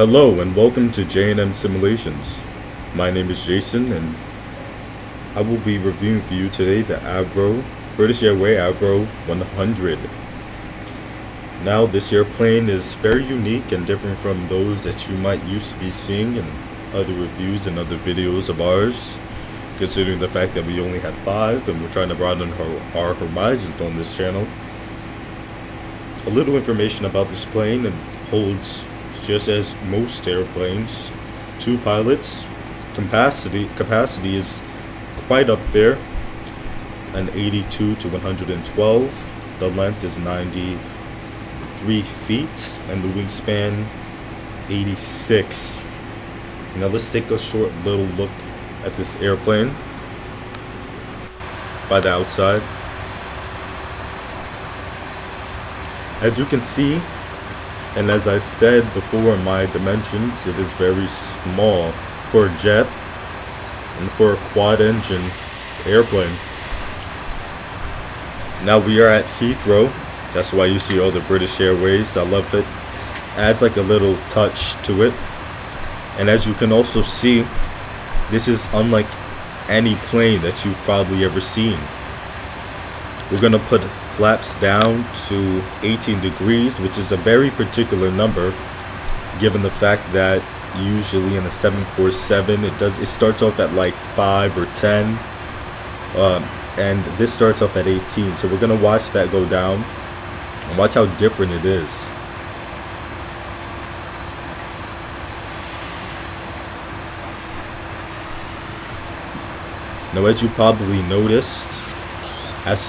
Hello and welcome to J&M Simulations. My name is Jason and I will be reviewing for you today the British Airways Avro 100. Now this airplane is very unique and different from those that you might used to be seeing in other reviews and other videos of ours, considering the fact that we only had 5 and we're trying to broaden our horizons on this channel. A little information about this plane: it holds, just as most airplanes, 2 pilots. Capacity is quite up there, an 82 to 112. The length is 93 feet and the wingspan 86. Now let's take a short little look at this airplane by the outside. As you can see, and as I said before in my dimensions, it is very small for a jet and for a quad engine airplane. Now we are at Heathrow. That's why you see all the British Airways. I love it. Adds like a little touch to it. And as you can also see, this is unlike any plane that you've probably ever seen. We're going to put flaps down to 18 degrees, which is a very particular number given the fact that usually in a 747 it starts off at like 5 or 10, and this starts off at 18. So we're going to watch that go down and watch how different it is. Now, as you probably noticed,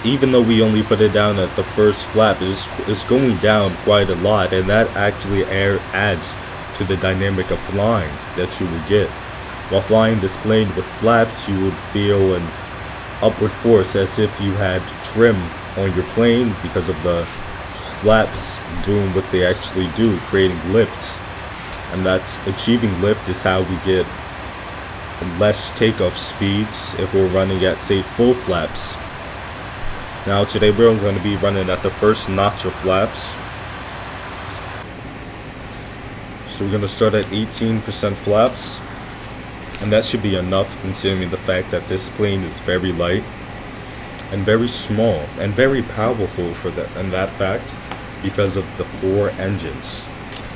even though we only put it down at the first flap, it's going down quite a lot, and that actually adds to the dynamic of flying that you would get. While flying this plane with flaps, you would feel an upward force as if you had trim on your plane because of the flaps doing what they actually do, creating lift. And that's achieving lift is how we get less takeoff speeds if we're running at, say, full flaps. Now today we're going to be running at the first notch of flaps. So we're going to start at 18% flaps, and that should be enough considering the fact that this plane is very light and very small and very powerful for that, and that fact because of the 4 engines.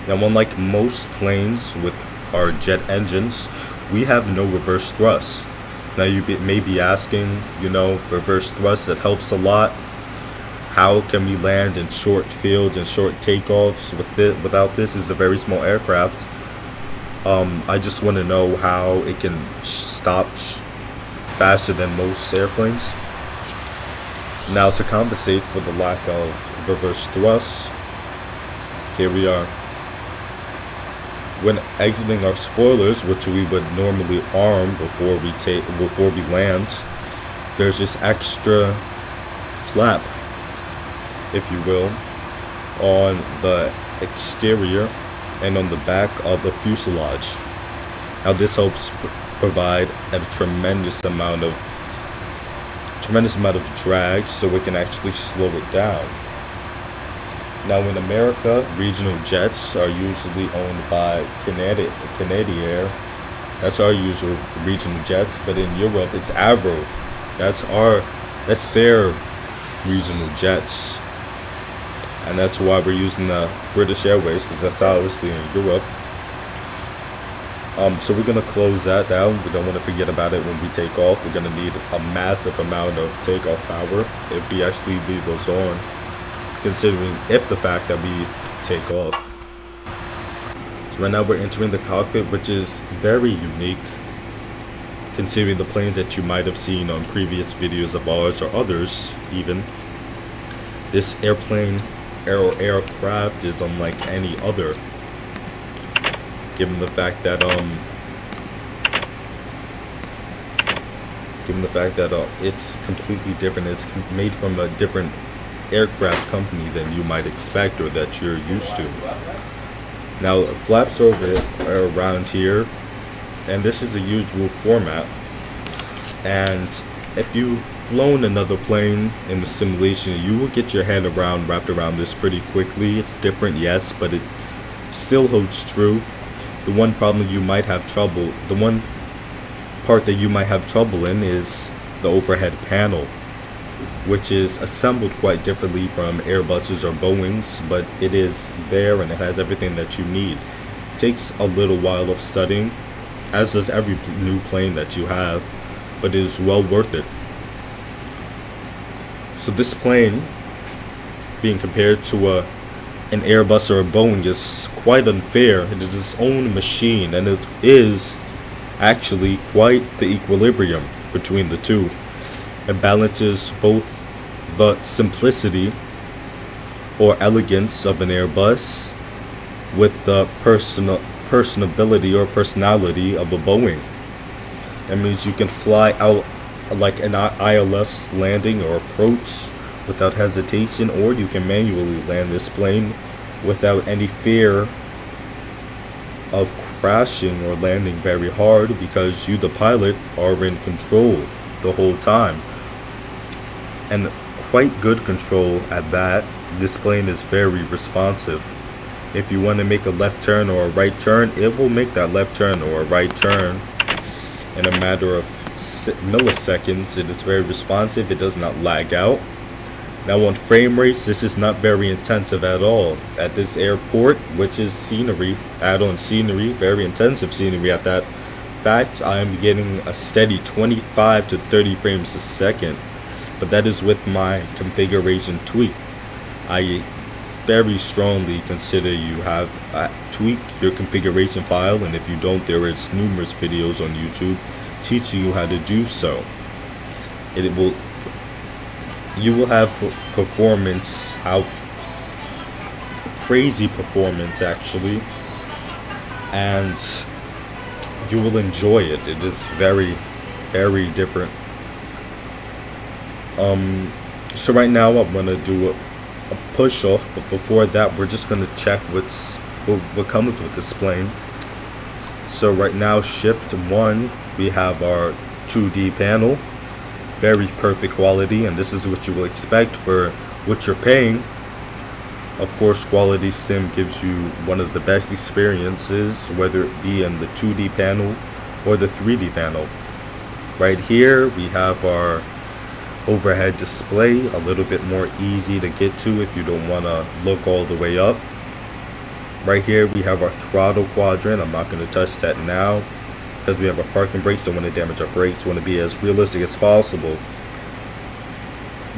Now, unlike most planes with our jet engines, we have no reverse thrust. Now you may be asking, reverse thrust, that helps a lot. How can we land in short fields and short takeoffs without this? Is a very small aircraft. I just want to know how it can stop faster than most airplanes. Now, to compensate for the lack of reverse thrust, here we are. When exiting our spoilers, which we would normally arm before we land, there's this extra flap, if you will, on the exterior and on the back of the fuselage. Now this helps provide a tremendous amount of drag, so we can actually slow it down. Now in America, regional jets are usually owned by Canadian. That's our usual regional jets, but in Europe it's Avro. That's their regional jets, and that's why we're using the British Airways, because that's obviously in Europe. So we're gonna close that down. We don't want to forget about it when we take off. We're gonna need a massive amount of takeoff power if we actually leave those on, considering the fact that we take off. So right now we're entering the cockpit, which is very unique considering the planes that you might have seen on previous videos of ours or others even. This aircraft is unlike any other, given the fact that it's completely different. It's made from a different aircraft company than you might expect or that you're used to. Now flaps are around here, and this is the usual format. And if you've flown another plane in the simulation, you will get your head wrapped around this pretty quickly. It's different, yes, but it still holds true. The one problem you might have trouble, the one part that you might have trouble in is the overhead panel, which is assembled quite differently from Airbus's or Boeing's, but it is there and it has everything that you need. It takes a little while of studying, as does every new plane that you have, but it is well worth it. So this plane, being compared to an Airbus or a Boeing, is quite unfair. It is its own machine, and it is actually quite the equilibrium between the two. It balances both the simplicity or elegance of an Airbus with the personability or personality of a Boeing. That means you can fly out like an ILS landing or approach without hesitation, or you can manually land this plane without any fear of crashing or landing very hard, because you, the pilot, are in control the whole time, and quite good control at that. This plane is very responsive. If you want to make a left turn or a right turn, it will make that left turn or a right turn in a matter of milliseconds. It is very responsive. It does not lag out. Now on frame rates, this is not very intensive at all. At this airport, which is scenery, add-on scenery, very intensive scenery at that fact, I am getting a steady 25 to 30 frames a second. But that is with my configuration tweak. I very strongly consider you have tweaked your configuration file, and if you don't, there is numerous videos on YouTube teaching you how to do so. You will have performance out, crazy performance actually, and you will enjoy it. It is very, very different. So right now I'm gonna do a push off, but before that we're just gonna check what comes with this plane. So right now, shift 1, we have our 2D panel. Very perfect quality, and this is what you will expect for what you're paying. Of course, Quality Sim gives you one of the best experiences, whether it be in the 2D panel or the 3D panel. Right here we have our overhead display, a little bit more easy to get to if you don't want to look all the way up. Right here we have our throttle quadrant. I'm not going to touch that now, because we have our parking brakes, don't want to damage our brakes, want to be as realistic as possible.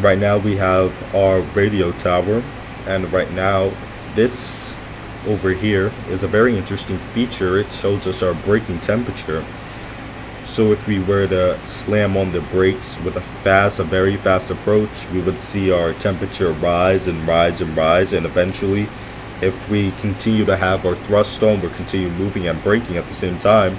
Right now we have our radio tower, and right now this over here is a very interesting feature. It shows us our braking temperature. So if we were to slam on the brakes with a very fast approach, we would see our temperature rise and rise and rise, and eventually, if we continue to have our thrust on, we'll continue moving and braking at the same time,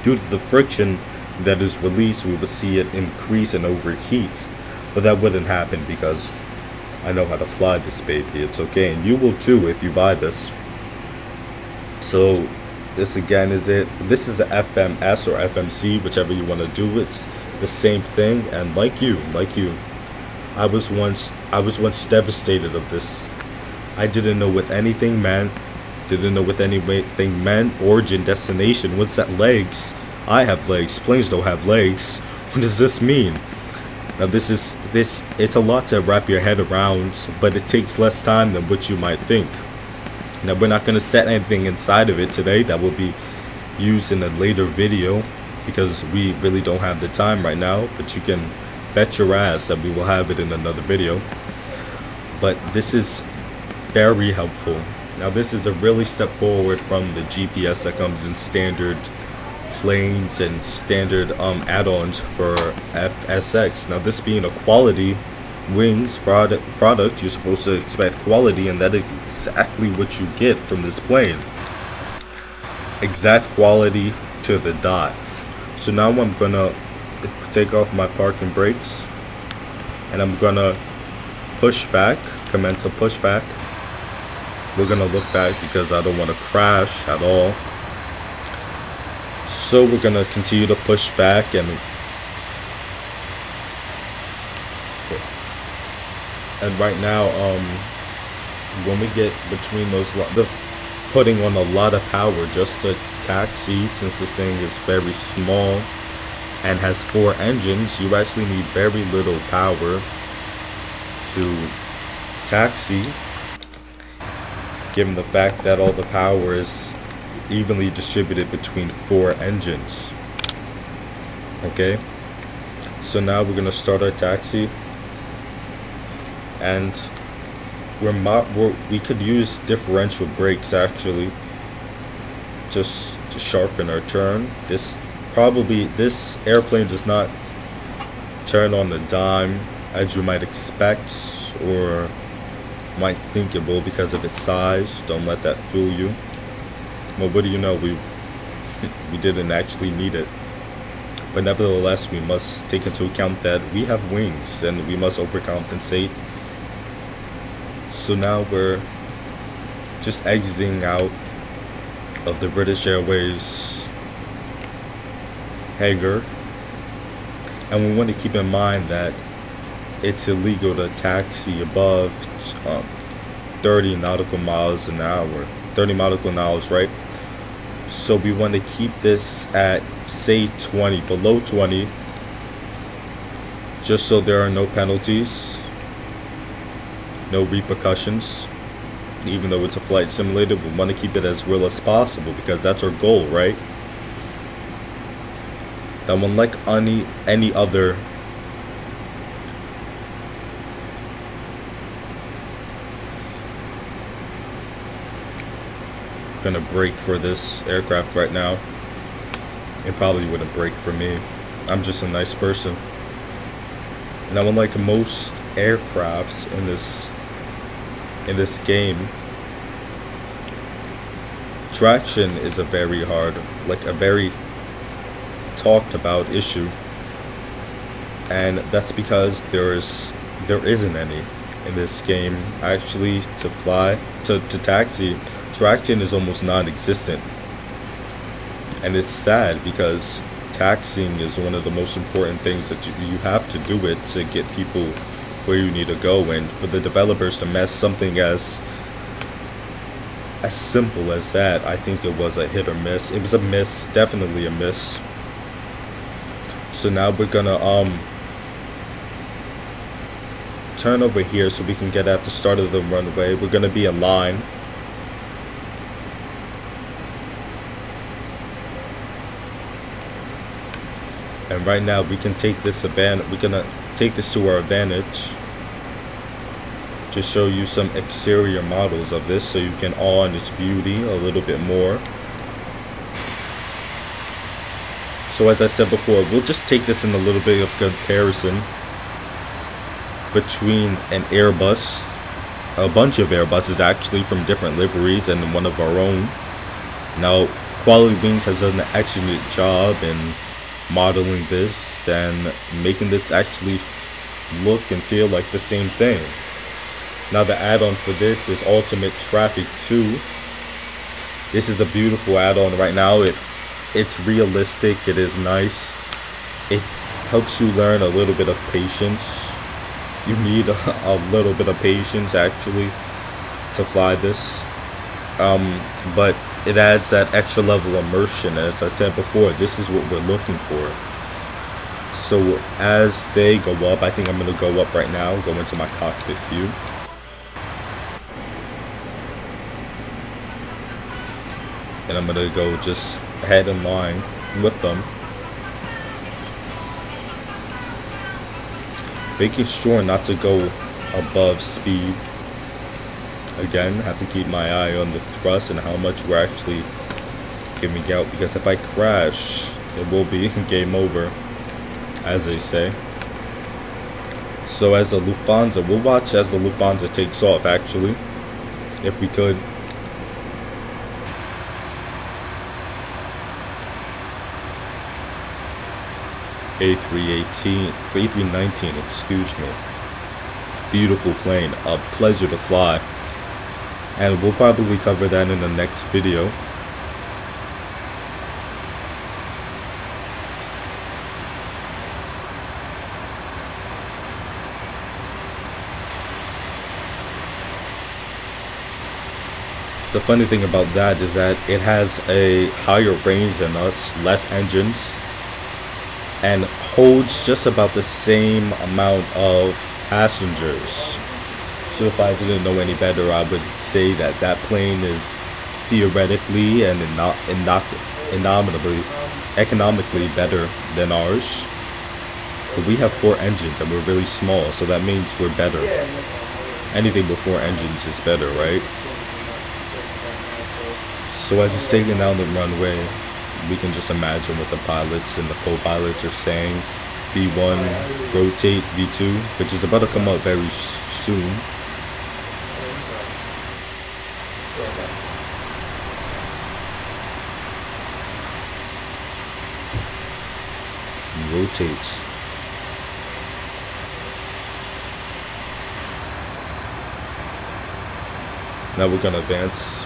due to the friction that is released, we will see it increase and overheat. But that wouldn't happen because I know how to fly this baby. It's okay, and you will too if you buy this. So this again is it. This is a FMS or FMC, whichever you want to do. It's the same thing, and like you, I was once devastated of this. I didn't know what anything meant. Didn't know what anything meant. Origin, destination. What's that? Legs. I have legs. Planes don't have legs. What does this mean? Now it's a lot to wrap your head around, but it takes less time than what you might think. Now we're not going to set anything inside of it today. That will be used in a later video, because we really don't have the time right now, but you can bet your ass that we will have it in another video. But this is very helpful. Now this is a really step forward from the GPS that comes in standard planes and standard add-ons for FSX. Now this being a Quality Wings product, you're supposed to expect quality, and that is exactly what you get from this plane. Exact quality to the dot. So now I'm gonna take off my parking brakes, and I'm gonna push back, commence a pushback. We're gonna look back because I don't want to crash at all. So we're gonna continue to push back, and right now, when we get between those, the putting on a lot of power just to taxi, since this thing is very small and has 4 engines. You actually need very little power to taxi, given the fact that all the power is evenly distributed between 4 engines. Okay, so now we're gonna start our taxi, and we could use differential brakes actually, just to sharpen our turn. This airplane does not turn on the dime as you might expect or might think it will because of its size. Don't let that fool you. Well, what do you know, we didn't actually need it. But nevertheless, we must take into account that we have wings and we must overcompensate. So now we're just exiting out of the British Airways hangar, and we want to keep in mind that it's illegal to taxi above 30 nautical miles an hour, 30 nautical miles, right? So we want to keep this at, say, 20, below 20, just so there are no penalties, no repercussions. Even though it's a flight simulator, we want to keep it as real as possible because that's our goal, right? Now, unlike any other gonna brake for this aircraft right now, it probably wouldn't brake for me. I'm just a nice person. Now, unlike most aircrafts in this game, traction is a very talked about issue, and that's because there isn't any in this game. Actually, to taxi, traction is almost non-existent, and it's sad because taxiing is one of the most important things that you have to do it to get people where you need to go. And for the developers to mess something as simple as that, I think it was a hit or miss. It was a miss, definitely a miss. So now we're gonna turn over here so we can get at the start of the runway. We're gonna be in line. And right now we can take this advantage. We're gonna take this to our advantage to show you some exterior models of this so you can awe on its beauty a little bit more. So as I said before, we'll just take this in a little bit of comparison between an Airbus, a bunch of Airbuses actually from different liveries, and one of our own. Now, Quality Wings has done an excellent job in modeling this and making this actually look and feel like the same thing. Now, the add-on for this is Ultimate Traffic 2. This is a beautiful add-on right now. It's realistic, it is nice. It helps you learn a little bit of patience. You need a little bit of patience actually to fly this. But it adds that extra level of immersion. As I said before, this is what we're looking for. So as they go up, I think I'm going to go up right now, go into my cockpit view. And I'm going to go just head in line with them, making sure not to go above speed. Again, have to keep my eye on the thrust and how much we're actually giving out, because if I crash, it will be game over, as they say. So as the Lufthansa, we'll watch as the Lufthansa takes off actually, if we could. A319, excuse me. Beautiful plane, a pleasure to fly. And we'll probably cover that in the next video. the funny thing about that is that it has a higher range than us, less engines, and holds just about the same amount of passengers. So if I didn't know any better, I would say that that plane is theoretically and economically better than ours. But we have 4 engines and we're really small, so that means we're better. Anything with 4 engines is better, right? So as it's taking down the runway, we can just imagine what the pilots and the co-pilots are saying. V1, rotate, V2, which is about to come up very soon. Rotate. Now we're gonna advance.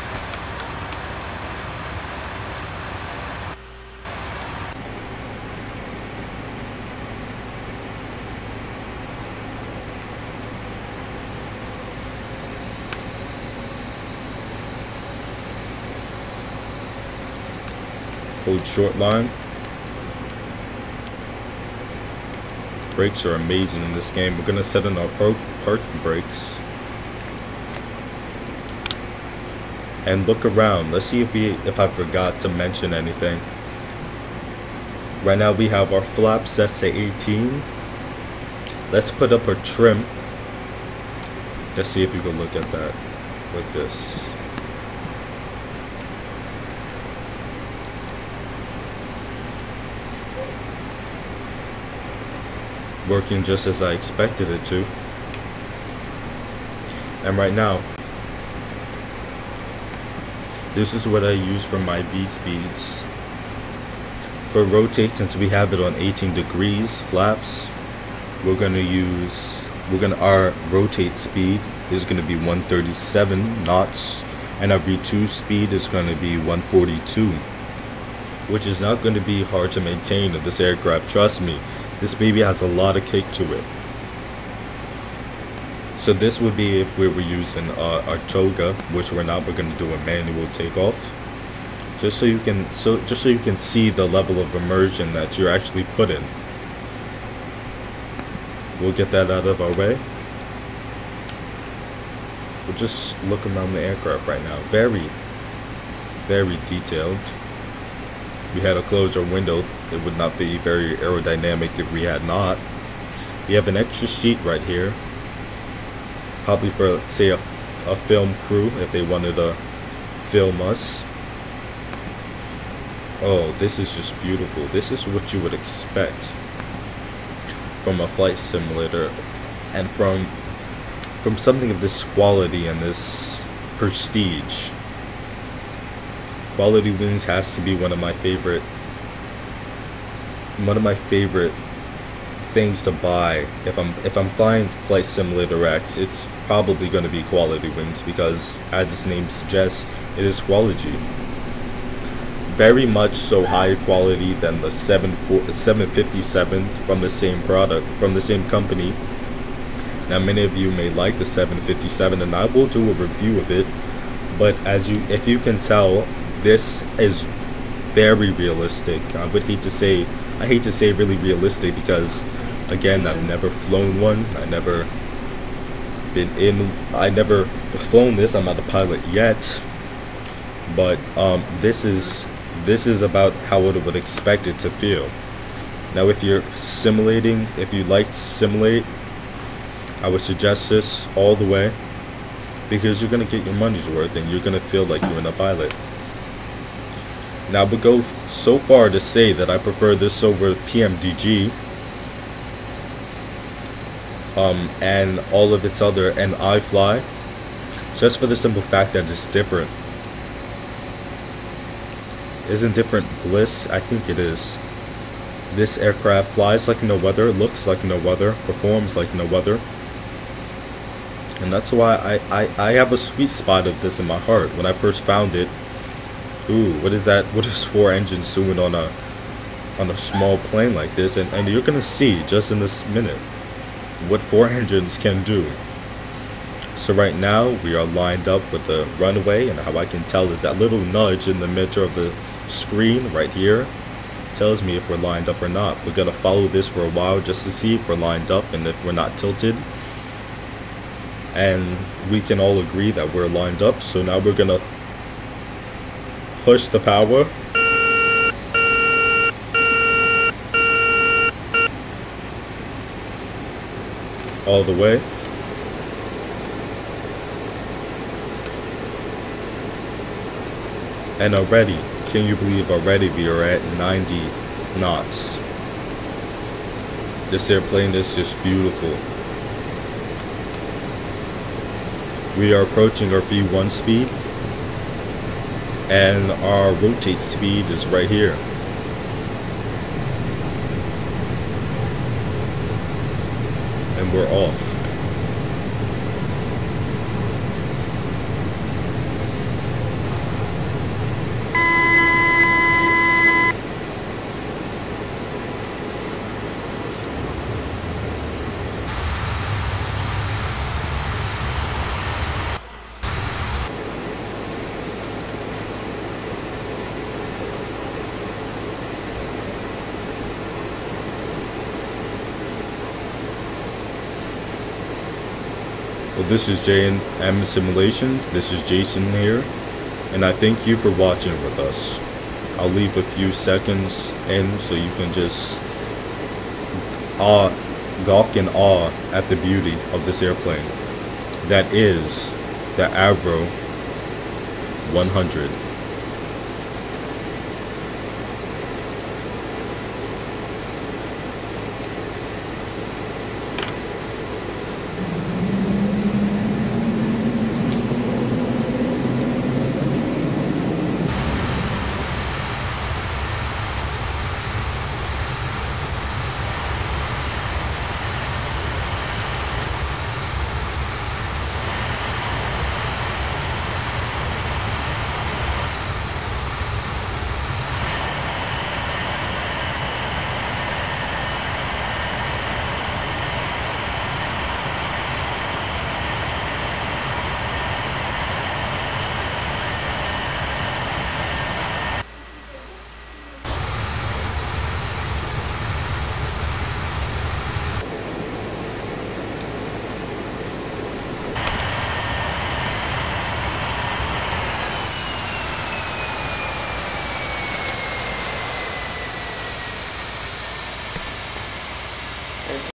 Hold short line. Brakes are amazing in this game. We're gonna set in our parking brakes and look around. Let's see if I forgot to mention anything. Right now we have our flaps set to 18. Let's put up our trim. Let's see if you can look at that with this. Working just as I expected it to. And right now, this is what I use for my V speeds. For rotate, since we have it on 18 degrees flaps, our rotate speed is gonna be 137 knots, and our V2 speed is gonna be 142, which is not gonna be hard to maintain in this aircraft, trust me. This baby has a lot of kick to it. So this would be if we were using our toga, which we're not. We're going to do a manual takeoff, just so you can see the level of immersion that you're actually put in. We'll get that out of our way. We'll just look around the aircraft right now. Very, very detailed. We had to close our window. It would not be very aerodynamic if we had not. We have an extra seat right here, probably for, say, a film crew if they wanted to film us. Oh, this is just beautiful. This is what you would expect from a flight simulator, and from something of this quality and this prestige. Quality Wings has to be one of my favorite things to buy. If I'm buying Flight Simulator X, it's probably going to be Quality Wings, because as its name suggests, it is quality. Very much so higher quality than the 757 from the same product, from the same company. Now many of you may like the 757, and I will do a review of it, but if you can tell, this is very realistic. I hate to say really realistic, because again, I've never flown one. I've never flown this. I'm not a pilot yet, but this is about how it would expect it to feel. Now if you're simulating, if you like to simulate, I would suggest this all the way, because you're gonna get your money's worth and you're gonna feel like you're in a pilot. Now I would go so far to say that I prefer this over PMDG and all of its other, and iFly, just for the simple fact that it's different. Isn't different bliss? I think it is. This aircraft flies like no other, looks like no other, performs like no other. And that's why I have a sweet spot of this in my heart. When I first found it, ooh, what is that? What is 4 engines doing on a small plane like this? And you're gonna see just in this minute what 4 engines can do. So right now we are lined up with the runway, and how I can tell is that little nudge in the middle of the screen right here tells me if we're lined up or not. We're gonna follow this for a while just to see if we're lined up and if we're not tilted. And we can all agree that we're lined up. So now we're gonna push the power. All the way. And already, can you believe already we are at 90 knots. This airplane is just beautiful. We are approaching our V1 speed, and our rotate speed is right here. And we're off. Well, this is J&M Simulations. This is Jason here, and I thank you for watching with us. I'll leave a few seconds in so you can just gawk in awe at the beauty of this airplane. That is the Avro 100.